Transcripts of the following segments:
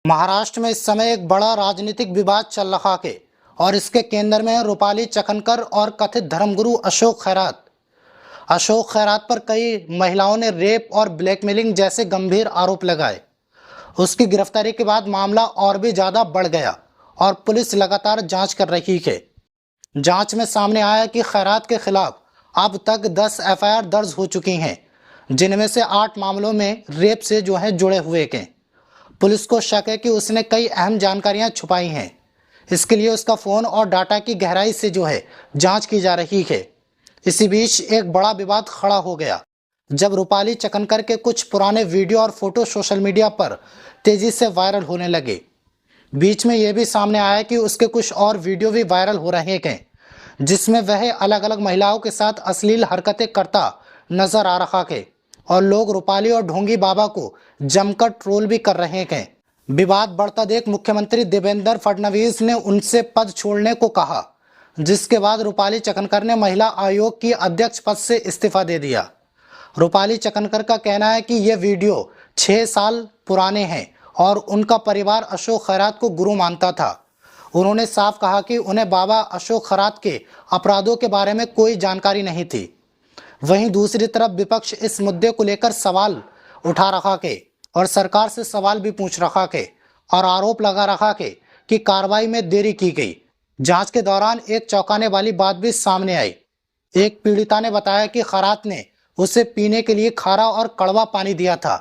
महाराष्ट्र में इस समय एक बड़ा राजनीतिक विवाद चल रहा है और इसके केंद्र में है रूपाली चकनकर और कथित धर्मगुरु अशोक खैरात। अशोक खैरात पर कई महिलाओं ने रेप और ब्लैकमेलिंग जैसे गंभीर आरोप लगाए। उसकी गिरफ्तारी के बाद मामला और भी ज्यादा बढ़ गया और पुलिस लगातार जांच कर रही है। जांच में सामने आया कि खैरात के खिलाफ अब तक 10 एफआईआर दर्ज हो चुकी हैं, जिनमें से 8 मामलों में रेप से जुड़े हुए हैं। पुलिस को शक है कि उसने कई अहम जानकारियां छुपाई हैं। इसके लिए उसका फोन और डाटा की गहराई से जांच की जा रही है। इसी बीच एक बड़ा विवाद खड़ा हो गया जब रूपाली चकनकर के कुछ पुराने वीडियो और फोटो सोशल मीडिया पर तेजी से वायरल होने लगे। बीच में यह भी सामने आया कि उसके कुछ और वीडियो भी वायरल हो रहे हैं, जिसमें वह अलग अलग महिलाओं के साथ अश्लील हरकतें करता नजर आ रहा है और लोग रूपाली और ढोंगी बाबा को जमकर ट्रोल भी कर रहे हैं। विवाद बढ़ता देख मुख्यमंत्री देवेंद्र फडणवीस ने उनसे पद छोड़ने को कहा, जिसके बाद रूपाली चकनकर ने महिला आयोग की अध्यक्ष पद से इस्तीफा दे दिया। रूपाली चकनकर का कहना है कि ये वीडियो 6 साल पुराने हैं और उनका परिवार अशोक खैरात को गुरु मानता था। उन्होंने साफ कहा कि उन्हें बाबा अशोक खैरात के अपराधों के बारे में कोई जानकारी नहीं थी। वहीं दूसरी तरफ विपक्ष इस मुद्दे को लेकर सवाल उठा रहा है और सरकार से सवाल भी पूछ रहा है और आरोप लगा रहा है कि कार्रवाई में देरी की गई। जांच के दौरान एक चौंकाने वाली बात भी सामने आई। एक पीड़िता ने बताया कि खैरात ने उसे पीने के लिए खारा और कड़वा पानी दिया था,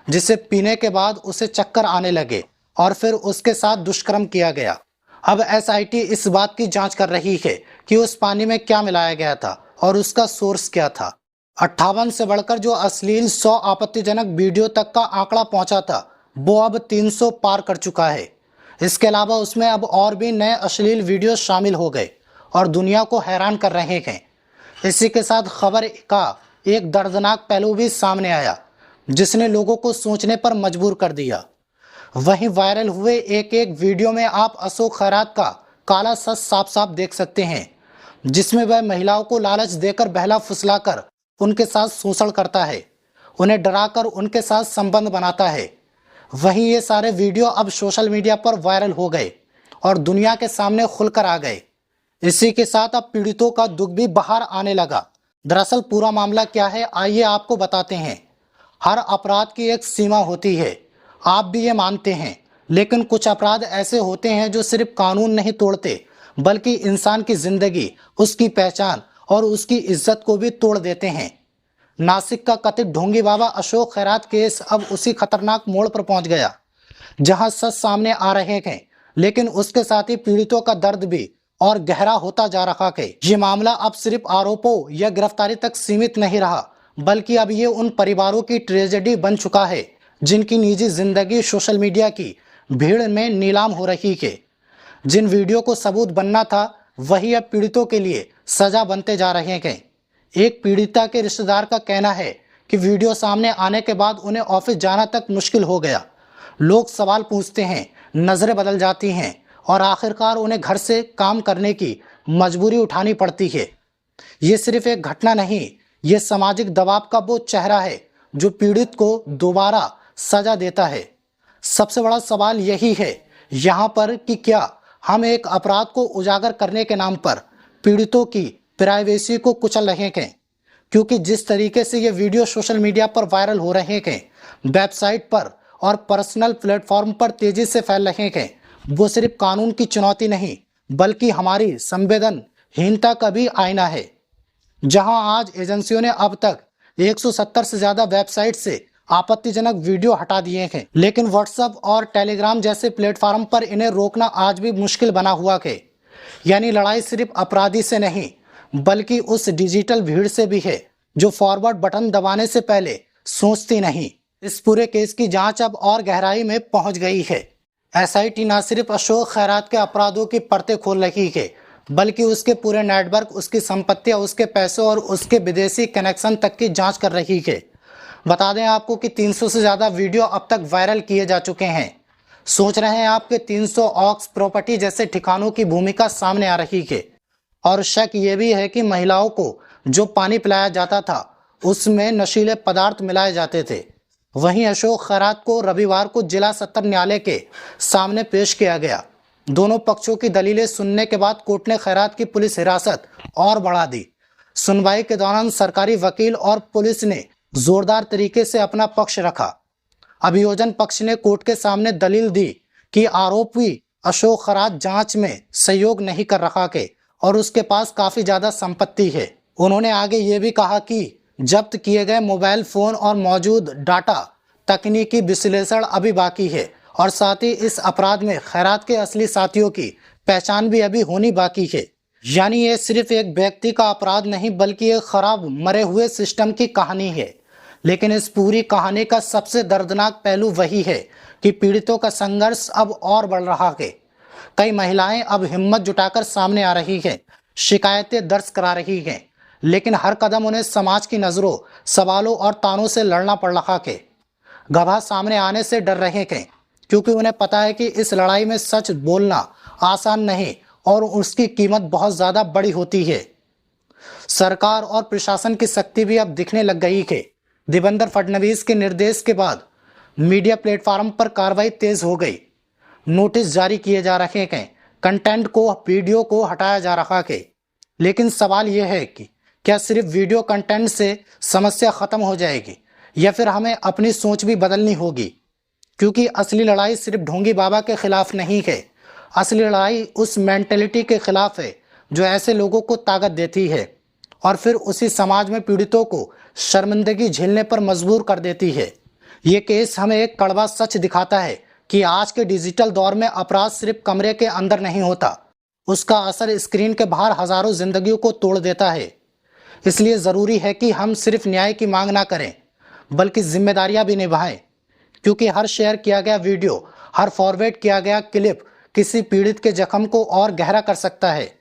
जिसे पीने के बाद उसे चक्कर आने लगे और फिर उसके साथ दुष्कर्म किया गया। अब एसआईटी इस बात की जांच कर रही है कि उस पानी में क्या मिलाया गया था और उसका सोर्स क्या था। 58 से बढ़कर जो अश्लील 100 आपत्तिजनक वीडियो तक का आंकड़ा पहुंचा था, वो अब 300 पार कर चुका है। इसके अलावा उसमें अब और भी नए अश्लील वीडियो शामिल हो गए और दुनिया को हैरान कर रहे हैं। इसी के साथ खबर का एक दर्दनाक पहलू भी सामने आया, जिसने लोगों को सोचने पर मजबूर कर दिया। वहीं वायरल हुए एक वीडियो में आप अशोक खैरात का काला सच साफ साफ देख सकते हैं, जिसमें वह महिलाओं को लालच देकर बहला फुसलाकर उनके साथ शोषण करता है, उन्हें डराकर उनके साथ संबंध बनाता है। वहीं ये सारे वीडियो अब सोशल मीडिया पर वायरल हो गए और दुनिया के सामने खुलकर आ गए। इसी के साथ अब पीड़ितों का दुख भी बाहर आने लगा। दरअसल पूरा मामला क्या है, आइए आपको बताते हैं। हर अपराध की एक सीमा होती है, आप भी ये मानते हैं, लेकिन कुछ अपराध ऐसे होते हैं जो सिर्फ कानून नहीं तोड़ते, बल्कि इंसान की जिंदगी, उसकी पहचान और उसकी इज्जत को भी तोड़ देते हैं। नासिक का कथित ढोंगी बाबा अशोक खैरात केस अब उसी खतरनाक मोड़ पर पहुंच गया, जहां सच सामने आ रहे हैं, लेकिन उसके साथ ही पीड़ितों का दर्द भी और गहरा होता जा रहा है। ये मामला अब सिर्फ आरोपों या गिरफ्तारी तक सीमित नहीं रहा, बल्कि अब ये उन परिवारों की ट्रेजेडी बन चुका है जिनकी निजी जिंदगी सोशल मीडिया की भीड़ में नीलाम हो रही है। जिन वीडियो को सबूत बनना था, वही अब पीड़ितों के लिए सजा बनते जा रहे हैं। एक पीड़िता के रिश्तेदार का कहना है कि वीडियो सामने आने के बाद उन्हें ऑफिस जाना तक मुश्किल हो गया। लोग सवाल पूछते हैं, नजरें बदल जाती हैं और आखिरकार उन्हें घर से काम करने की मजबूरी उठानी पड़ती है। ये सिर्फ एक घटना नहीं, ये सामाजिक दबाव का वो चेहरा है जो पीड़ित को दोबारा सजा देता है। सबसे बड़ा सवाल यही है यहाँ पर कि क्या हम एक अपराध को उजागर करने के नाम पर पीड़ितों की प्राइवेसी को कुचल रहे हैं? क्योंकि जिस तरीके से ये वीडियो सोशल मीडिया पर वायरल हो रहे हैं, वेबसाइट पर और पर्सनल प्लेटफॉर्म पर तेजी से फैल रहे हैं, वो सिर्फ कानून की चुनौती नहीं, बल्कि हमारी संवेदनहीनता का भी आईना है। जहां आज एजेंसियों ने अब तक 170 से ज्यादा वेबसाइट से आपत्तिजनक वीडियो हटा दिए हैं, लेकिन व्हाट्सएप और टेलीग्राम जैसे प्लेटफॉर्म पर इन्हें रोकना आज भी मुश्किल बना हुआ है। यानी लड़ाई सिर्फ अपराधी से नहीं, बल्कि उस डिजिटल भीड़ से भी है जो फॉरवर्ड बटन दबाने से पहले सोचती नहीं। इस पूरे केस की जांच अब और गहराई में पहुंच गई है। एसआईटी न सिर्फ अशोक खैरात के अपराधों की परतें खोल रही है, बल्कि उसके पूरे नेटवर्क, उसकी संपत्तियां, उसके पैसों और उसके विदेशी कनेक्शन तक की जांच कर रही है। बता दें आपको कि 300 से ज्यादा वीडियो अब तक वायरल किए जा चुके हैं। सोच रहे हैं आपके 300 ऑक्स प्रॉपर्टी जैसे ठिकानों की भूमिका सामने आ रही है। और शक ये भी है कि महिलाओं को जो पानी पिलाया जाता था, उसमें नशीले पदार्थ मिलाए जाते थे। वहीं अशोक खैरात को रविवार को जिला सत्र न्यायालय के सामने पेश किया गया। दोनों पक्षों की दलीलें सुनने के बाद कोर्ट ने खैरात की पुलिस हिरासत और बढ़ा दी। सुनवाई के दौरान सरकारी वकील और पुलिस ने जोरदार तरीके से अपना पक्ष रखा। अभियोजन पक्ष ने कोर्ट के सामने दलील दी कि आरोपी अशोक खैरात जांच में सहयोग नहीं कर रहा है और उसके पास काफी ज्यादा संपत्ति है। उन्होंने आगे ये भी कहा कि जब्त किए गए मोबाइल फोन और मौजूद डाटा तकनीकी विश्लेषण अभी बाकी है और साथ ही इस अपराध में खैरात के असली साथियों की पहचान भी अभी होनी बाकी है। यानी ये सिर्फ एक व्यक्ति का अपराध नहीं बल्कि एक खराब मरे हुए सिस्टम की कहानी है। लेकिन इस पूरी कहानी का सबसे दर्दनाक पहलू वही है कि पीड़ितों का संघर्ष अब और बढ़ रहा है। कई महिलाएं अब हिम्मत जुटाकर सामने आ रही हैं, शिकायतें दर्ज करा रही हैं, लेकिन हर कदम उन्हें समाज की नजरों, सवालों और तानों से लड़ना पड़ रहा है। गवाह सामने आने से डर रहे हैं क्योंकि उन्हें पता है कि इस लड़ाई में सच बोलना आसान नहीं और उसकी कीमत बहुत ज्यादा बड़ी होती है। सरकार और प्रशासन की शक्ति भी अब दिखने लग गई है। देवेंद्र फडणवीस के निर्देश के बाद मीडिया प्लेटफॉर्म पर कार्रवाई तेज हो गई। नोटिस जारी किए जा रहे हैं, कंटेंट को, वीडियो को हटाया जा रहा है। लेकिन सवाल यह है कि क्या सिर्फ वीडियो कंटेंट से समस्या खत्म हो जाएगी या फिर हमें अपनी सोच भी बदलनी होगी? क्योंकि असली लड़ाई सिर्फ ढोंगी बाबा के खिलाफ नहीं है, असली लड़ाई उस मेंटेलिटी के खिलाफ है जो ऐसे लोगों को ताकत देती है और फिर उसी समाज में पीड़ितों को शर्मिंदगी झेलने पर मजबूर कर देती है। ये केस हमें एक कड़वा सच दिखाता है कि आज के डिजिटल दौर में अपराध सिर्फ कमरे के अंदर नहीं होता, उसका असर स्क्रीन के बाहर हजारों जिंदगियों को तोड़ देता है। इसलिए जरूरी है कि हम सिर्फ न्याय की मांग ना करें बल्कि जिम्मेदारियां भी निभाएं, क्योंकि हर शेयर किया गया वीडियो, हर फॉरवर्ड किया गया क्लिप किसी पीड़ित के जख्म को और गहरा कर सकता है।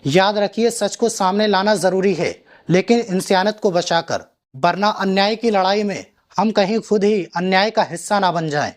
याद रखिए, सच को सामने लाना जरूरी है लेकिन इंसानियत को बचाकर, वरना अन्याय की लड़ाई में हम कहीं खुद ही अन्याय का हिस्सा ना बन जाएं।